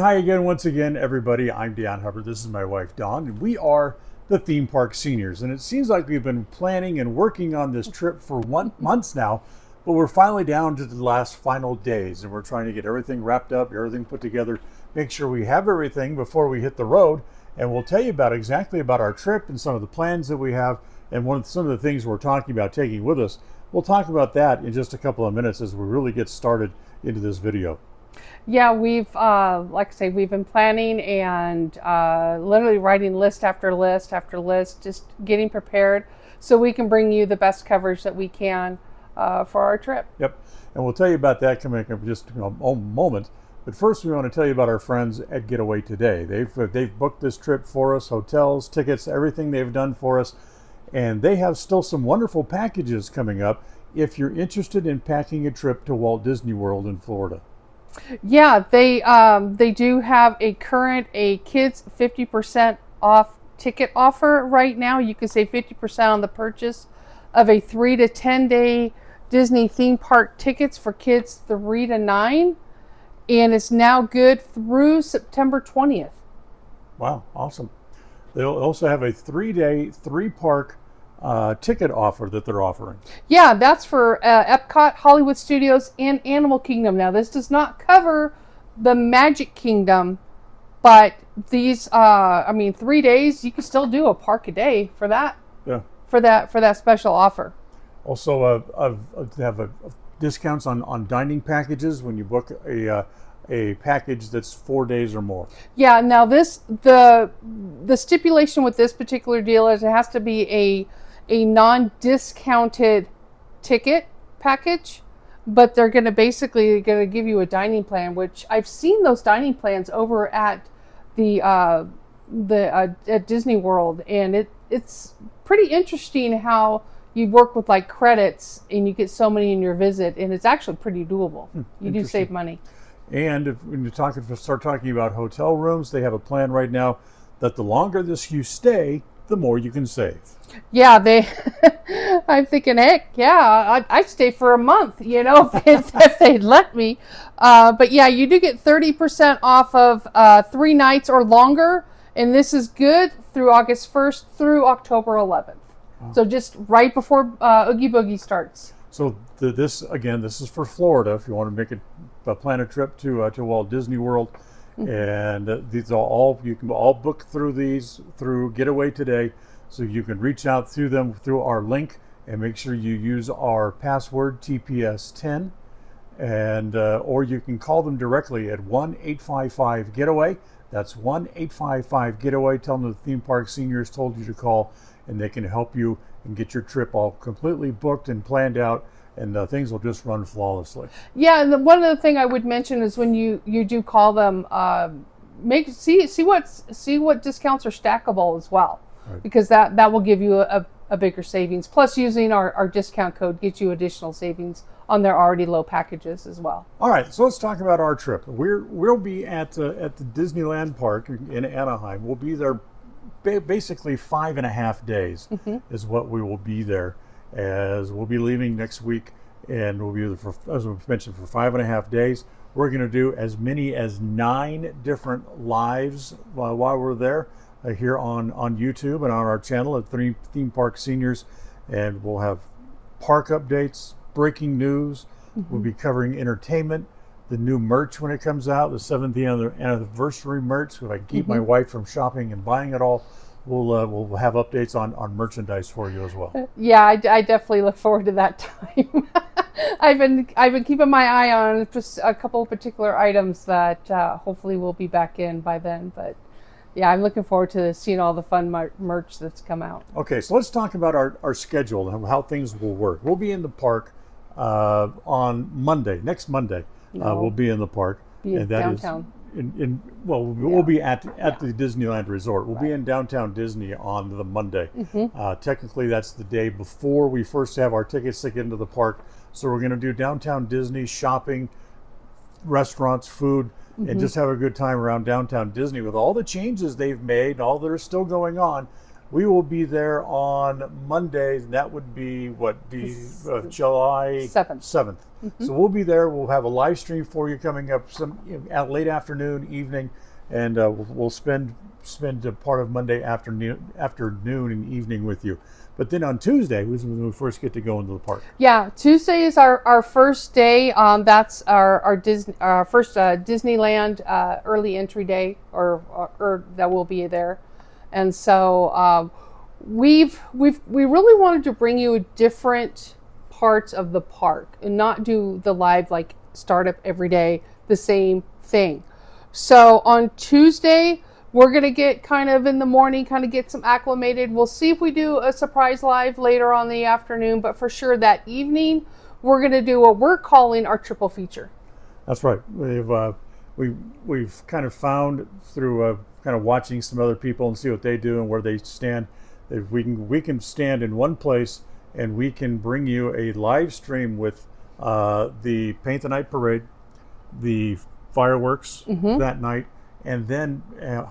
hi again, once again, everybody. I'm Dan Hubbard. This is my wife, Dawn, and we are the Theme Park Seniors. And it seems like we've been planning and working on this trip for months now, but we're finally down to the last final days, and we're trying to get everything wrapped up, everything put together, make sure we have everything before we hit the road. And we'll tell you exactly about our trip and some of the plans that we have, and some of the things we're talking about taking with us. We'll talk about that in just a couple of minutes as we really get started into this video. Yeah, we've, like I say, we've been planning and literally writing list after list after list, just getting prepared so we can bring you the best coverage that we can for our trip. Yep, and we'll tell you about that coming up in just a moment. But first, we want to tell you about our friends at Getaway Today. They've booked this trip for us, hotels, tickets, everything they've done for us, and they have still some wonderful packages coming up if you're interested in packing a trip to Walt Disney World in Florida. Yeah, they do have a kids 50% off ticket offer right now. You can save 50% on the purchase of a 3 to 10 day Disney theme park tickets for kids 3 to 9, and it's now good through September 20th. Wow, awesome! They'll also have a 3-day, 3-park ticket offer that they're offering. Yeah, that's for Epcot, Hollywood Studios, and Animal Kingdom. Now, this does not cover the Magic Kingdom, but these, 3 days, you can still do a park a day for that. Yeah. For that special offer. Also, they have discounts on dining packages when you book a package that's 4 days or more. Yeah. Now, the stipulation with this particular deal is it has to be a non-discounted ticket package, but they're going to give you a dining plan, which I've seen those dining plans over at at Disney World, and it's pretty interesting how you work with like credits and you get so many in your visit, and it's actually pretty doable. You do save money. And when you start talking about hotel rooms, they have a plan right now that the longer you stay, the more you can save. Yeah, I'm thinking, heck, yeah, I'd stay for a month, if they'd let me. But yeah, you do get 30% off of 3 nights or longer, and this is good through August 1st through October 11th. Wow. So just right before Oogie Boogie starts. So this is for Florida if you want to plan a trip to Walt Disney World. And these are all, you can all book through Getaway Today, so you can reach out through them through our link, and make sure you use our password TPS10, and or you can call them directly at 1-855-GETAWAY. That's 1-855-GETAWAY. Tell them the Theme Park Seniors told you to call, and they can help you and get your trip all completely booked and planned out, and things will just run flawlessly. Yeah, and one other thing I would mention is when you do call them, see what discounts are stackable as well, right? Because that will give you a bigger savings. Plus, using our discount code gets you additional savings on their already low packages as well. All right, so let's talk about our trip. We'll be at the Disneyland Park in Anaheim. We'll be there basically 5.5 days is what we will be there, as we'll be leaving next week, and we'll be there as we mentioned, for 5.5 days. We're going to do as many as 9 different lives while we're there here on YouTube and on our channel at Theme Park Seniors, and we'll have park updates, breaking news. We'll be covering entertainment, the new merch when it comes out, the 7th anniversary merch. If I can keep my wife from shopping and buying it all, we'll have updates on merchandise for you as well. Yeah, I definitely look forward to that time. I've been keeping my eye on just a couple of particular items that hopefully will be back in by then. But yeah, I'm looking forward to seeing all the fun merch that's come out. Okay, so let's talk about our schedule and how things will work. We'll be in the park on Monday. Next Monday, we'll be in the park, and that downtown. We'll be at the Disneyland Resort. We'll be in downtown Disney on the Monday. Technically, that's the day before we first have our tickets to get into the park. So we're going to do downtown Disney shopping, restaurants, food, and just have a good time around downtown Disney with all the changes they've made, all that are still going on. We will be there on Monday. And that would be July 7th. 7th. So we'll be there. We'll have a live stream for you coming up at late afternoon, evening, and we'll spend a part of Monday afternoon and evening with you. But then on Tuesday was when we first get to go into the park. Yeah, Tuesday is our first day. That's our first Disneyland early entry day, or that will be there. And so we really wanted to bring you different parts of the park and not do the live like startup every day the same thing. So on Tuesday we're gonna get kind of in the morning, kind of get some acclimated. We'll see if we do a surprise live later on in the afternoon, but for sure that evening we're gonna do what we're calling our triple feature. That's right. We've kind of found through kind of watching some other people and see what they do and where they stand, that we can stand in one place and we can bring you a live stream with the Paint the Night Parade, the fireworks that night, and then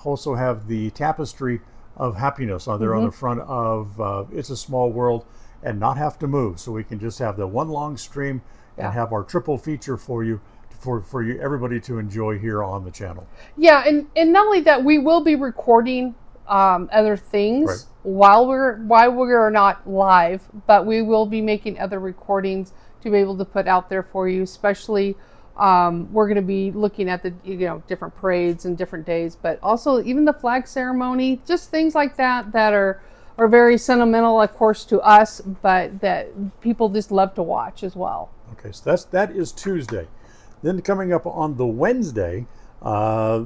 also have the Tapestry of Happiness there on the front of It's a Small World, and not have to move. So we can just have the one long stream and have our triple feature for you, for you, everybody to enjoy here on the channel. Yeah, and not only that, we will be recording other things while we're not live, but we will be making other recordings to be able to put out there for you. Especially, we're going to be looking at the different parades and different days, but also even the flag ceremony, just things like that are very sentimental, of course, to us, but that people just love to watch as well. Okay, so that is Tuesday. Then coming up on the Wednesday, that's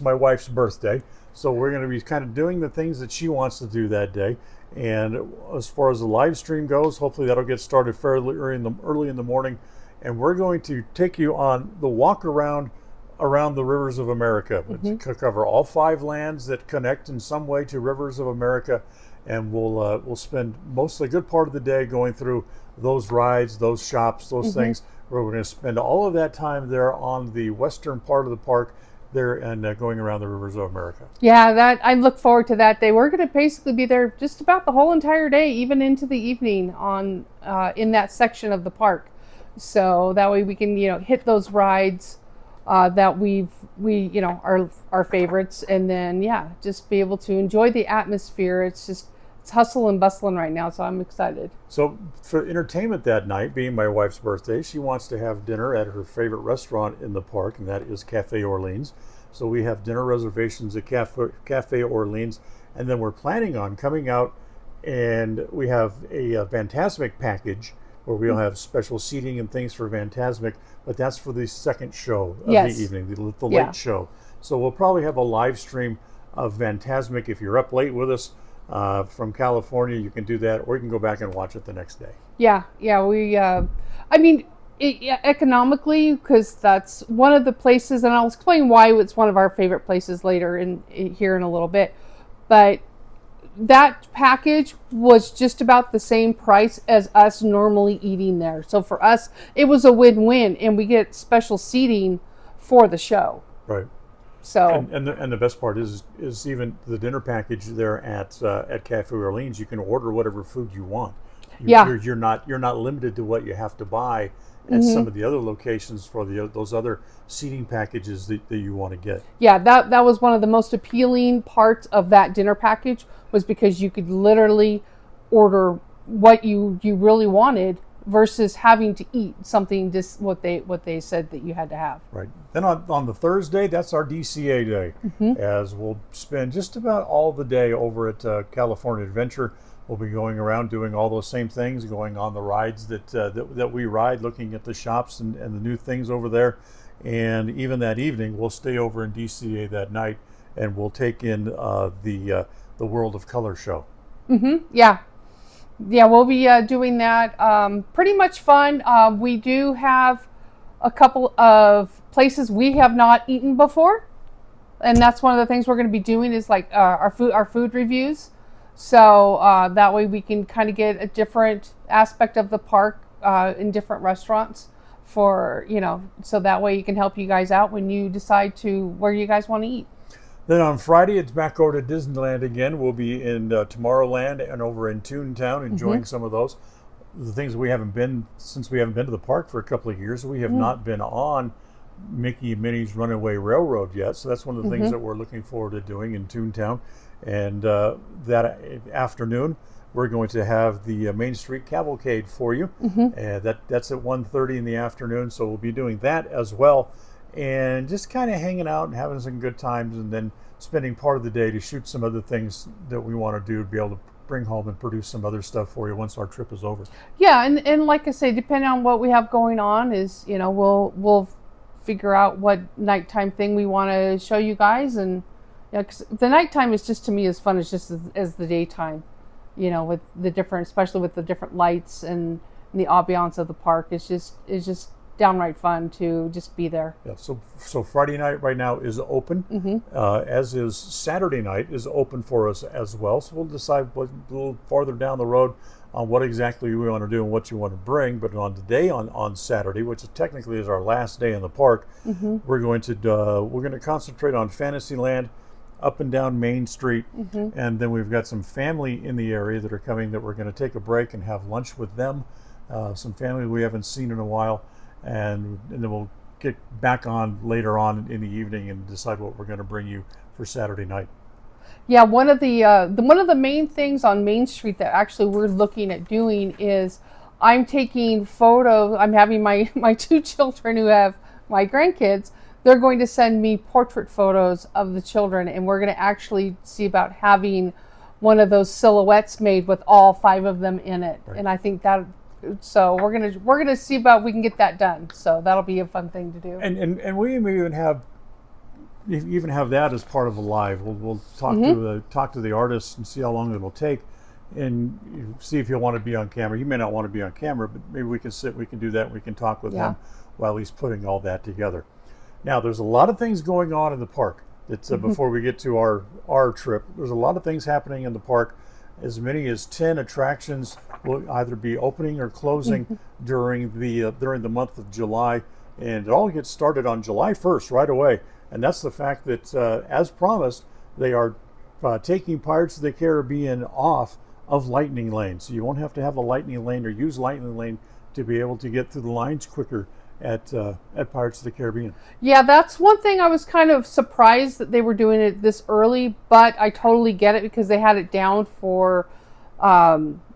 my wife's birthday. So we're going to be kind of doing the things that she wants to do that day. And as far as the live stream goes, hopefully that'll get started fairly early in the morning. And we're going to take you on the walk around the rivers of America. To cover all 5 lands that connect in some way to rivers of America. And we'll spend mostly a good part of the day going through those rides, those shops, those things. We're going to spend all of that time there on the western part of the park there and going around the rivers of America. Yeah, I look forward to that day. We're going to basically be there just about the whole entire day, even into the evening on in that section of the park. So that way we can hit those rides that we our favorites, and then just be able to enjoy the atmosphere. It's hustle and bustling right now, so I'm excited. So for entertainment that night, being my wife's birthday, she wants to have dinner at her favorite restaurant in the park, and that is Cafe Orleans. So we have dinner reservations at Cafe Orleans, and then we're planning on coming out, and we have a Fantasmic package where we'll have special seating and things for Fantasmic, but that's for the second show of the evening, the late show. So we'll probably have a live stream of Fantasmic. If you're up late with us from California, you can do that, or you can go back and watch it the next day. Economically, because that's one of the places, and I'll explain why it's one of our favorite places later here in a little bit, but that package was just about the same price as us normally eating there. So for us, it was a win-win, and we get special seating for the show. Right. So and the best part is even the dinner package there at Cafe Orleans. You can order whatever food you want. You're not limited to what you have to buy at some of the other locations for those other seating packages that you want to get. Yeah, that was one of the most appealing parts of that dinner package, was because you could literally order what you really wanted versus having to eat something just what they said that you had to have. Right. Then on the Thursday, that's our DCA day, as we'll spend just about all the day over at California Adventure. We'll be going around doing all those same things, going on the rides that we ride, looking at the shops and the new things over there. And even that evening, we'll stay over in DCA that night, and we'll take in the World of Color show. Yeah, we'll be doing that. Pretty much fun. We do have a couple of places we have not eaten before, and that's one of the things we're going to be doing is like our food reviews. So that way we can kind of get a different aspect of the park in different restaurants so that way you can help you guys out when you decide where you guys want to eat. Then on Friday, it's back over to Disneyland again. We'll be in Tomorrowland and over in Toontown enjoying some of those. The things we haven't been, since we haven't been to the park for a couple of years, we have not been on Mickey and Minnie's Runaway Railroad yet. So that's one of the things that we're looking forward to doing in Toontown. And that afternoon, we're going to have the Main Street Cavalcade for you. And that's at 1:30 in the afternoon. So we'll be doing that as well. And just kind of hanging out and having some good times, and then spending part of the day to shoot some other things that we want to do to be able to bring home and produce some other stuff for you once our trip is over. Yeah, and like I say, depending on what we have going on, is we'll figure out what nighttime thing we want to show you guys, and 'cause the nighttime is just, to me, as fun as just as the daytime. With the different, especially with the different lights and the ambiance of the park, it's just downright fun to just be there. Yeah, so Friday night right now is open, as is Saturday night is open for us as well. So we'll decide a little farther down the road on what exactly we want to do and what you want to bring. But on today, on Saturday, which is technically is our last day in the park, we're going to concentrate on Fantasyland, up and down Main Street, and then we've got some family in the area that are coming that we're going to take a break and have lunch with them. Some family we haven't seen in a while. And then we'll get back on later on in the evening and decide what we're going to bring you for Saturday night. Yeah, one of the main things on Main Street that actually we're looking at doing is I'm taking photos. I'm having my two children who have my grandkids. They're going to send me portrait photos of the children, and we're going to actually see about having one of those silhouettes made with all 5 of them in it. Right. And I think that. So we're gonna see about if we can get that done. So that'll be a fun thing to do. And we may even have that as part of a live. We'll talk to the artist and see how long it'll take, and see if he'll want to be on camera. He may not want to be on camera, but maybe we can do that. And we can talk with him while he's putting all that together. Now, there's a lot of things going on in the park. That's before we get to our trip. There's a lot of things happening in the park. As many as 10 attractions will either be opening or closing during the month of July, and it all gets started on July 1st right away. And that's the fact that, as promised, they are taking Pirates of the Caribbean off of Lightning Lane, so you won't have to have a Lightning Lane or use Lightning Lane to be able to get through the lines quicker at Pirates of the Caribbean. Yeah, that's one thing I was kind of surprised that they were doing it this early, but I totally get it because they had it down for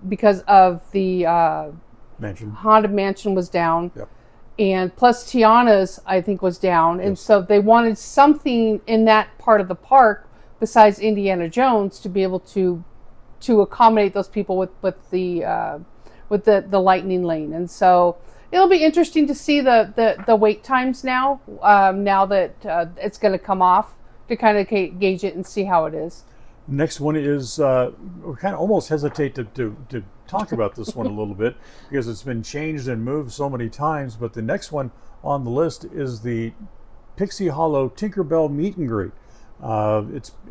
because of the Haunted Mansion was down. Yep. And plus Tiana's, I think, was down. Yes. And so they wanted something in that part of the park besides Indiana Jones to be able to accommodate those people with the Lightning Lane. And so it'll be interesting to see the wait times now that it's going to come off, to kind of gauge it and see how it is. Next one is, we kind of almost hesitate to talk about this one a little bit because it's been changed and moved so many times, but the next one on the list is the Pixie Hollow Tinkerbell Meet and Greet.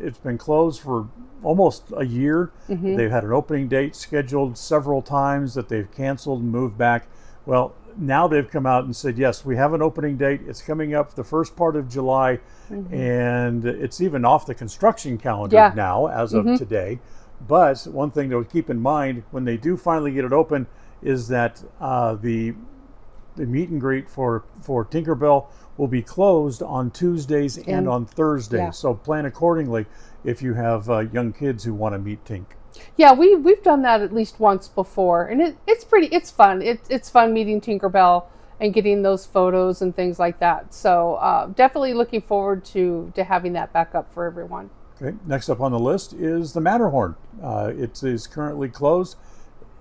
It's been closed for almost a year. They've had an opening date scheduled several times that they've canceled and moved back. Well, now they've come out and said, yes, we have an opening date. It's coming up the first part of July, and it's even off the construction calendar now as of today. But one thing to keep in mind when they do finally get it open is that the meet and greet for Tinkerbell will be closed on Tuesdays and on Thursdays. Yeah. So plan accordingly if you have young kids who want to meet Tink. Yeah, we've done that at least once before, and it's fun. It's fun meeting Tinkerbell and getting those photos and things like that. So definitely looking forward to having that back up for everyone. Okay, next up on the list is the Matterhorn. It is currently closed.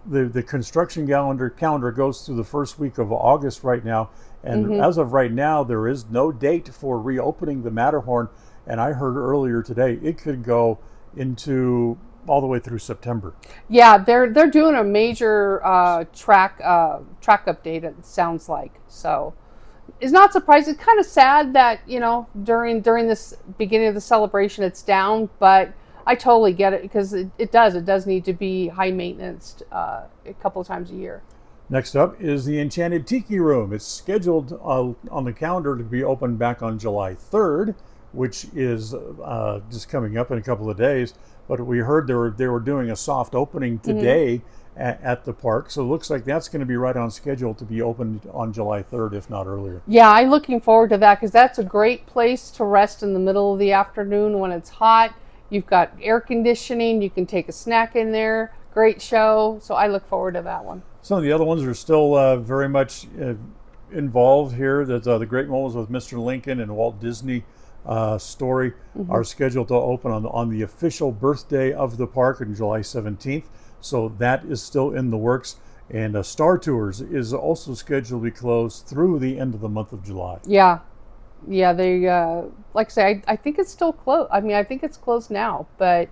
The construction calendar goes through the first week of August right now, and as of right now, there is no date for reopening the Matterhorn. And I heard earlier today it could go into all the way through September. Yeah, they're doing a major track update, it sounds like. So it's not surprising. It's kind of sad that, during this beginning of the celebration it's down, but I totally get it because it does need to be high maintenance a couple of times a year. Next up is the Enchanted Tiki Room. It's scheduled on the calendar to be open back on July 3rd, which is just coming up in a couple of days. But we heard they were doing a soft opening today at the park, so it looks like that's going to be right on schedule to be opened on July 3rd, if not earlier. Yeah, I'm looking forward to that because that's a great place to rest in the middle of the afternoon when it's hot. You've got air conditioning. You can take a snack in there. Great show. So I look forward to that one. Some of the other ones are still very much involved here. That the Great Moments with Mr. Lincoln and Walt Disney story are scheduled to open on the official birthday of the park on July 17th. So that is still in the works. And Star Tours is also scheduled to be closed through the end of the month of July. Yeah. Yeah, they, like I say, I think it's still closed. I mean, I think it's closed now, but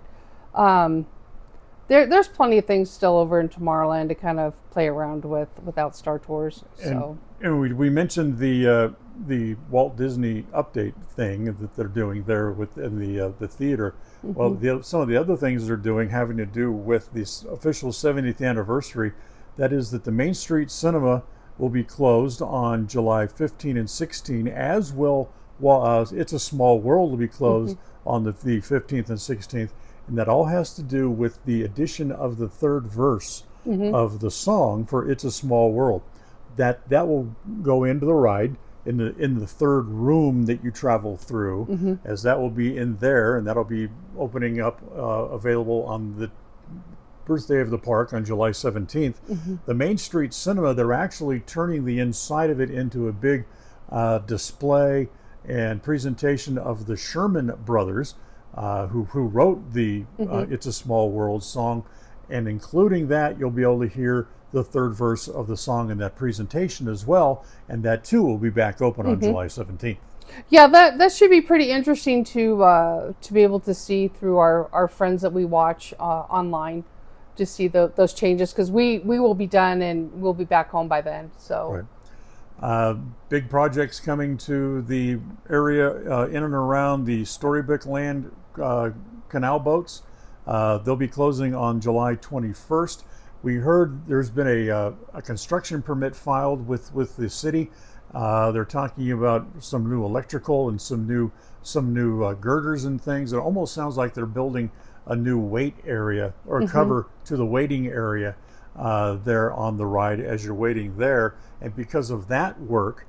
there's plenty of things still over in Tomorrowland to kind of play around with without Star Tours. So. And we mentioned the Walt Disney update thing that they're doing there within the theater. Well, some of the other things they're doing having to do with this official 70th anniversary, that is that the Main Street Cinema will be closed on July 15 and 16, as will It's a Small World will be closed on the 15th and 16th, and that all has to do with the addition of the third verse of the song for It's a Small World. That will go into the ride in the third room that you travel through, as that will be in there, and that'll be opening up available on the birthday of the park on July 17th. The Main Street Cinema, they're actually turning the inside of it into a big display and presentation of the Sherman Brothers, who wrote the It's a Small World song, and including that, you'll be able to hear the third verse of the song in that presentation as well, and that too will be back open on July 17th. Yeah, that should be pretty interesting to be able to see through our friends that we watch online, to see those changes, because we will be done and we'll be back home by then. So, right. Big projects coming to the area in and around the Storybook Land canal boats. They'll be closing on July 21st. We heard there's been a construction permit filed with the city. They're talking about some new electrical and some new girders and things. It almost sounds like they're building a new wait area or cover to the waiting area there on the ride as you're waiting there. And because of that work,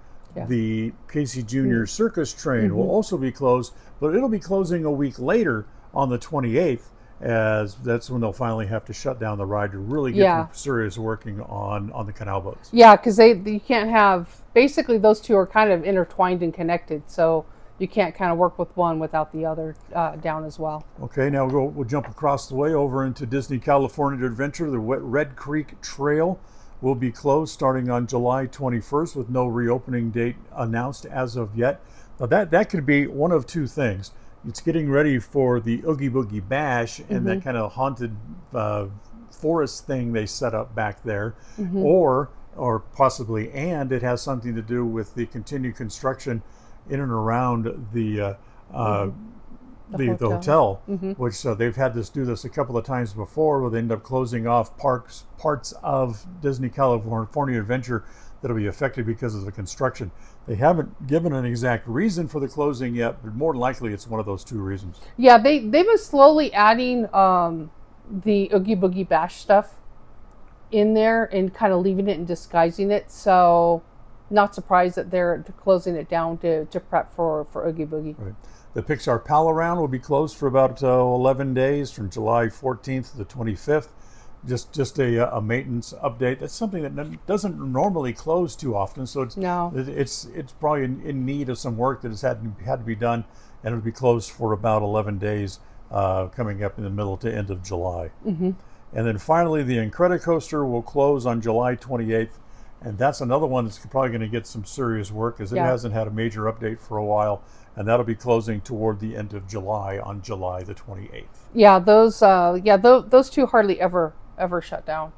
the Casey Jr. Circus train will also be closed, but it'll be closing a week later on the 28th, as that's when they'll finally have to shut down the ride to really get serious working on the canal boats. Yeah, because you can't have, basically those two are kind of intertwined and connected, so you can't kind of work with one without the other down as well. Okay, now we'll jump across the way over into Disney California Adventure. The Red Creek Trail will be closed starting on July 21st with no reopening date announced as of yet. Now that could be one of two things. It's getting ready for the Oogie Boogie Bash and that kind of haunted forest thing they set up back there, or possibly, and it has something to do with the continued construction in and around the hotel, which they've had to do this a couple of times before, where they end up closing off parts of Disney California Adventure that'll be affected because of the construction. They haven't given an exact reason for the closing yet, but more than likely it's one of those two reasons. Yeah, they've been slowly adding the Oogie Boogie Bash stuff in there and kind of leaving it and disguising it. So not surprised that they're closing it down to prep for Oogie Boogie. Right. The Pixar Pal Around will be closed for about 11 days from July 14th to the 25th. Just a maintenance update. That's something that doesn't normally close too often, so it's probably in need of some work that has had to be done, and it'll be closed for about 11 days coming up in the middle to end of July. And then finally, the Incredicoaster will close on July 28th, and that's another one that's probably going to get some serious work, as it hasn't had a major update for a while, and that'll be closing toward the end of July on July the 28th. Yeah, those two hardly ever shut down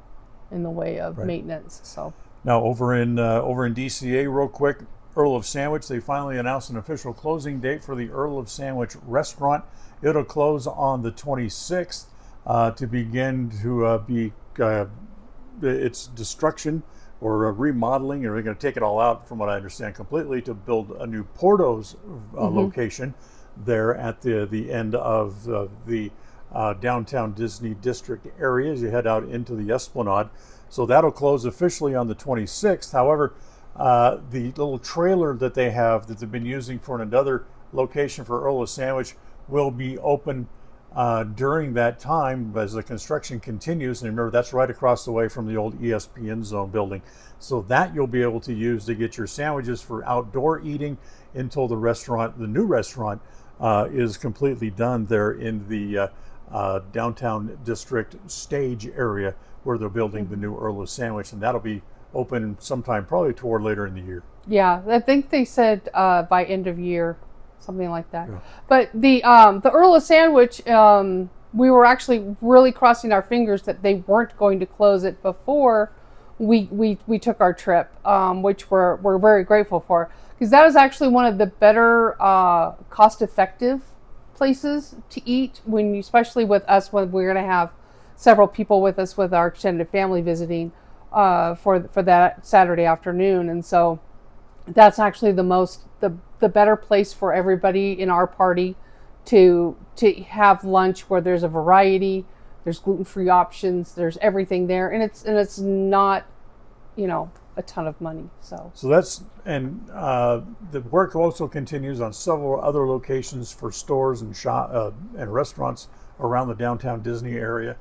in the way of maintenance. So now over in DCA, real quick, Earl of Sandwich, they finally announced an official closing date for the Earl of Sandwich restaurant. It'll close on the 26th to begin to be its destruction or remodeling, and we're going to take it all out, from what I understand, completely to build a new Porto's location there at the end of the downtown Disney District area as you head out into the Esplanade. So that'll close officially on the 26th. However, the little trailer that they have that they've been using for another location for Earl of Sandwich will be open during that time as the construction continues. And remember, that's right across the way from the old ESPN Zone building. So that you'll be able to use to get your sandwiches for outdoor eating until the new restaurant is completely done there in the downtown district stage area where they're building the new Earl of Sandwich. And that'll be open sometime probably toward later in the year. Yeah, I think they said by end of year, something like that. Yeah. But the Earl of Sandwich, we were actually really crossing our fingers that they weren't going to close it before we took our trip, which we're very grateful for, because that is actually one of the better cost-effective places to eat especially with us, when we're going to have several people with us with our extended family visiting for that Saturday afternoon. And so that's actually the better place for everybody in our party to have lunch, where there's a variety, there's gluten-free options, there's everything there, and it's not, a ton of money. So that's, and the work also continues on several other locations for stores and and restaurants around the downtown Disney area.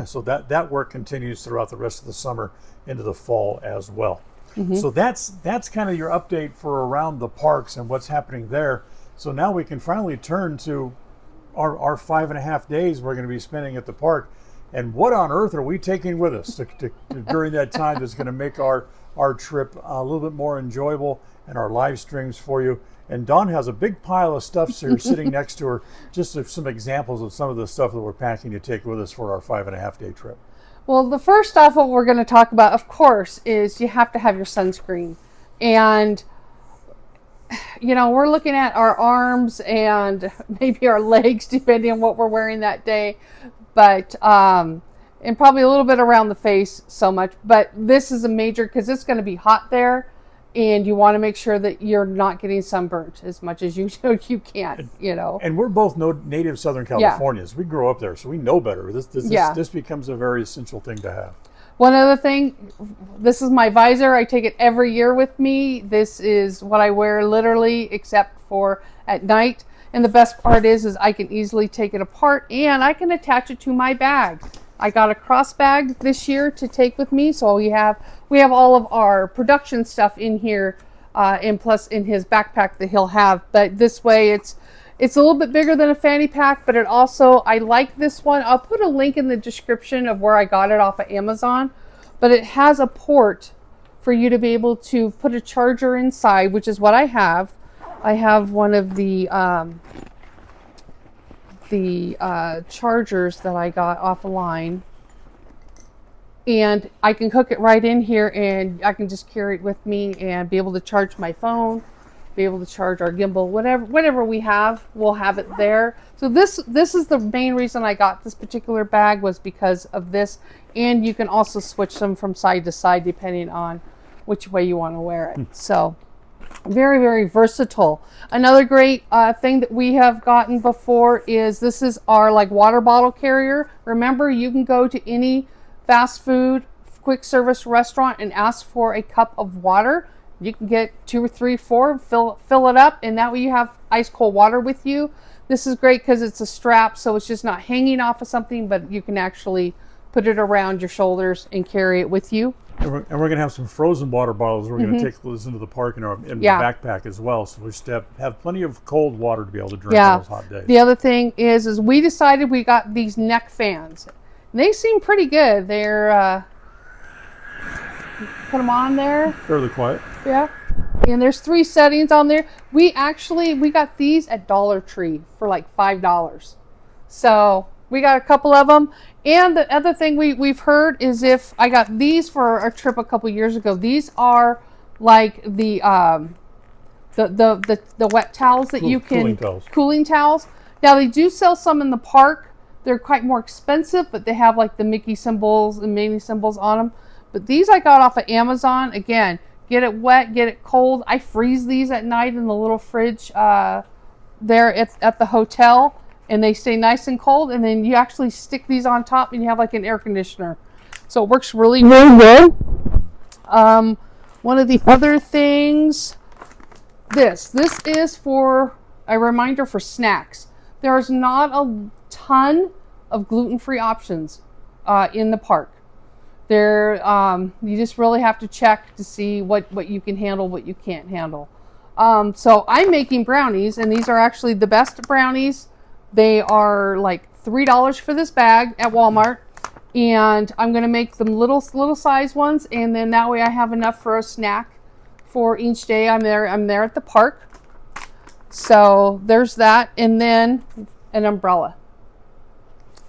So that work continues throughout the rest of the summer into the fall as well. Mm-hmm. So that's kind of your update for around the parks and what's happening there. So now we can finally turn to our 5.5 days we're going to be spending at the park, and what on earth are we taking with us during that time that's going to make our trip a little bit more enjoyable, and our live streams for you. And Dawn has a big pile of stuff here sitting next to her, just some examples of some of the stuff that we're packing to take with us for our 5.5 day trip. Well, the first off, what we're going to talk about, of course, is you have to have your sunscreen. And, we're looking at our arms and maybe our legs, depending on what we're wearing that day. But, and probably a little bit around the face so much. But this is a major, because it's going to be hot there. And you want to make sure that you're not getting sunburnt as much as you can, And we're both native Southern Californians. Yeah. We grew up there, so we know better. This becomes a very essential thing to have. One other thing, this is my visor. I take it every year with me. This is what I wear literally, except for at night. And the best part is I can easily take it apart, and I can attach it to my bag. I got a cross bag this year to take with me, so we have all of our production stuff in here, and plus in his backpack that he'll have. But this way, it's a little bit bigger than a fanny pack, but I like this one. I'll put a link in the description of where I got it off of Amazon. But it has a port for you to be able to put a charger inside, which is what I have. I have one of the chargers that I got off a line, and I can hook it right in here, and I can just carry it with me and be able to charge my phone, be able to charge our gimbal, whatever we have, we'll have it there. So this is the main reason I got this particular bag, was because of this. And you can also switch them from side to side depending on which way you want to wear it. So very, very versatile. Another great thing that we have gotten before is this is our water bottle carrier. Remember, you can go to any fast food, quick service restaurant and ask for a cup of water. You can get 2 or 3, 4, fill it up, and that way you have ice cold water with you. This is great because it's a strap, so it's just not hanging off of something, but you can actually put it around your shoulders and carry it with you. And we're going to have some frozen water bottles we're going to take with us into the park in the backpack as well. So we just have plenty of cold water to be able to drink on those hot days. The other thing is we decided we got these neck fans. They seem pretty good. They're put them on there. Fairly quiet. Yeah. And there's 3 settings on there. We got these at Dollar Tree for $5. So we got a couple of them. And the other thing we've heard is, if I got these for our trip a couple years ago, these are like the wet towels that you can... Cooling towels. Now, they do sell some in the park. They're quite more expensive, but they have the Mickey symbols and Minnie symbols on them. But these I got off of Amazon. Again, get it wet, get it cold. I freeze these at night in the little fridge there at the hotel, and they stay nice and cold, and then you actually stick these on top and you have like an air conditioner. So it works really, really good. One of the other things, this is for a reminder for snacks. There's not a ton of gluten-free options in the park. There, you just really have to check to see what you can handle, what you can't handle. So I'm making brownies, and these are actually the best brownies. They are like $3 for this bag at Walmart, and I'm going to make them little size ones, and then that way I have enough for a snack for each day I'm there at the park. So there's that, and then an umbrella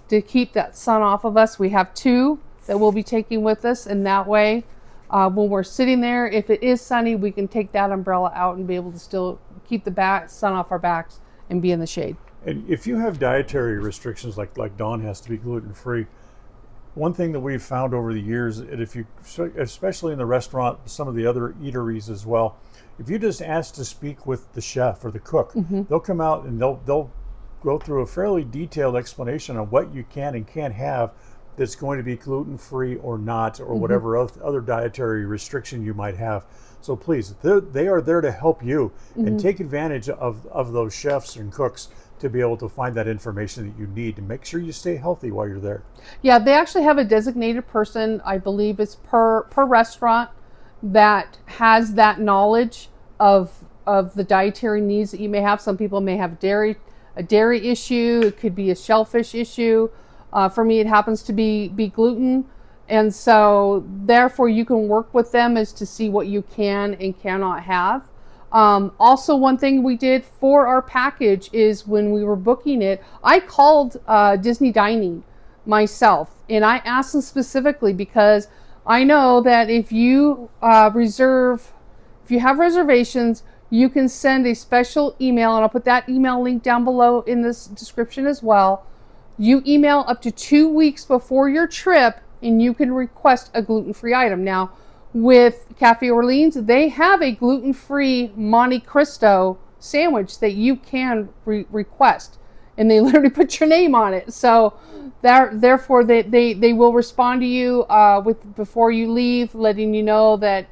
to keep that sun off of us. We have 2 that we'll be taking with us, and that way when we're sitting there, if it is sunny, we can take that umbrella out and be able to still keep the sun off our backs and be in the shade. And if you have dietary restrictions, like Dawn has to be gluten-free, one thing that we've found over the years, and if you, especially in the restaurant, some of the other eateries as well, if you just ask to speak with the chef or the cook, they'll come out and they'll go through a fairly detailed explanation on what you can and can't have that's going to be gluten-free or not, or whatever other dietary restriction you might have. So please, they are there to help you and take advantage of those chefs and cooks to be able to find that information that you need to make sure you stay healthy while you're there. Yeah, they actually have a designated person, I believe it's per restaurant, that has that knowledge of the dietary needs that you may have. Some people may have a dairy issue. It could be a shellfish issue. For me, it happens to be gluten. And so therefore you can work with them as to see what you can and cannot have. Also, one thing we did for our package is when we were booking it, I called Disney Dining myself, and I asked them specifically because I know that if you have reservations, you can send a special email, and I'll put that email link down below in this description as well. You email up to 2 weeks before your trip, and you can request a gluten-free item. Now, with Cafe Orleans, they have a gluten-free Monte Cristo sandwich that you can request, and they literally put your name on it. So therefore they will respond to you before you leave, letting you know that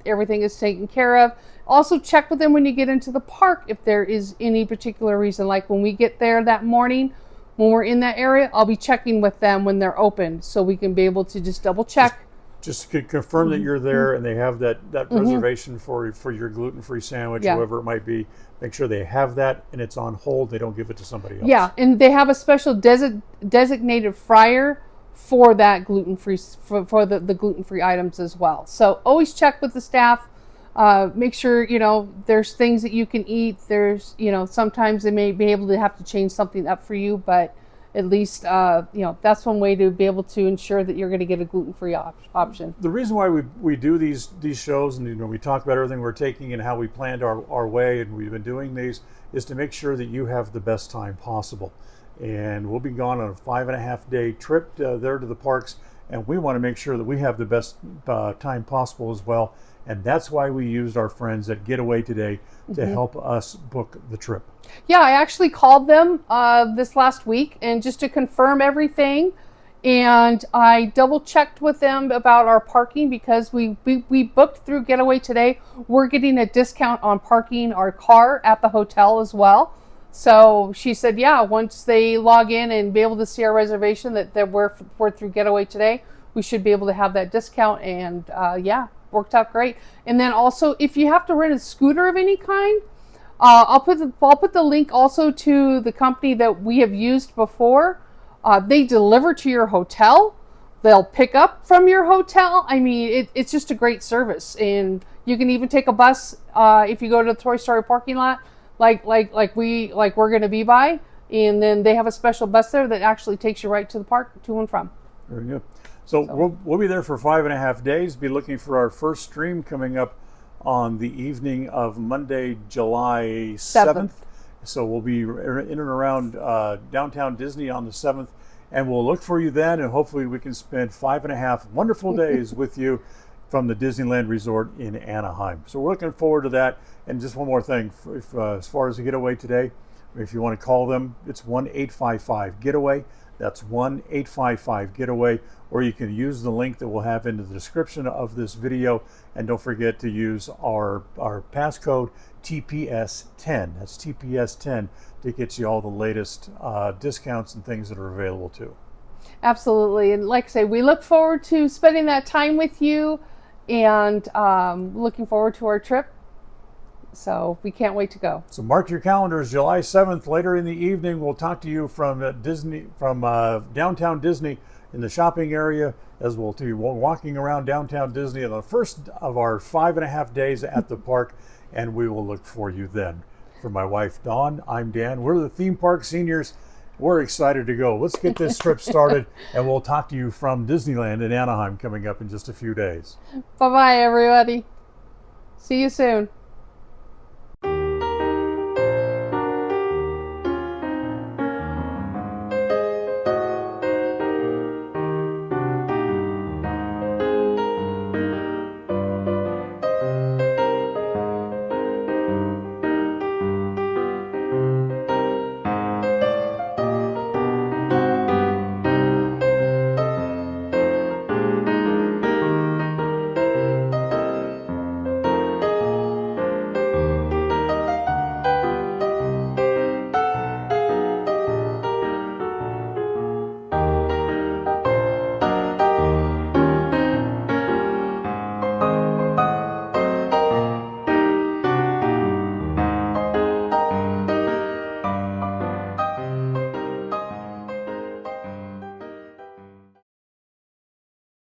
everything is taken care of. Also check with them when you get into the park if there is any particular reason. Like when we get there that morning, when we're in that area, I'll be checking with them when they're open, so we can be able to just double check. Just to confirm that you're there and they have that reservation for your gluten-free sandwich, whoever it might be. Make sure they have that and it's on hold. They don't give it to somebody else. Yeah, and they have a special designated fryer for that gluten-free, for the gluten-free items as well. So always check with the staff. Make sure, there's things that you can eat. There's, sometimes they may be able to have to change something up for you, but at least, that's one way to be able to ensure that you're going to get a gluten-free option. The reason why we do these shows and we talk about everything we're taking and how we planned our way, and we've been doing these, is to make sure that you have the best time possible. And we'll be gone on a 5.5-day trip there to the parks, and we want to make sure that we have the best time possible as well. And that's why we used our friends at Getaway Today to help us book the trip. Yeah, I actually called them this last week and just to confirm everything. And I double checked with them about our parking because we booked through Getaway Today. We're getting a discount on parking our car at the hotel as well. So she said, yeah, once they log in and be able to see our reservation that we're through Getaway Today, we should be able to have that discount. And worked out great. And then also, if you have to rent a scooter of any kind, I'll put the link also to the company that we have used before. They deliver to your hotel. They'll pick up from your hotel. I mean, it's just a great service. And you can even take a bus if you go to the Toy Story parking lot, like we're going to be by. And then they have a special bus there that actually takes you right to the park, to and from. Very good. So we'll be there for 5.5 days. Be looking for our first stream coming up on the evening of Monday, July 7th. So we'll be in and around downtown Disney on the 7th, and we'll look for you then, and hopefully we can spend 5.5 wonderful days with you from the Disneyland Resort in Anaheim. So we're looking forward to that. And just one more thing, as far as the Getaway Today, If you want to call them, it's 1-855-GETAWAY. That's 1-855-GETAWAY. Or you can use the link that we'll have in the description of this video. And don't forget to use our passcode TPS10. That's TPS10 to get you all the latest discounts and things that are available too. Absolutely. And like I say, we look forward to spending that time with you and looking forward to our trip. So we can't wait to go. So mark your calendars, July 7th, later in the evening. We'll talk to you from downtown Disney in the shopping area, as we'll be walking around downtown Disney on the first of our 5.5 days at the park, and we will look for you then. For my wife, Dawn, I'm Dan. We're the theme park seniors. We're excited to go. Let's get this trip started, and we'll talk to you from Disneyland in Anaheim coming up in just a few days. Bye-bye, everybody. See you soon.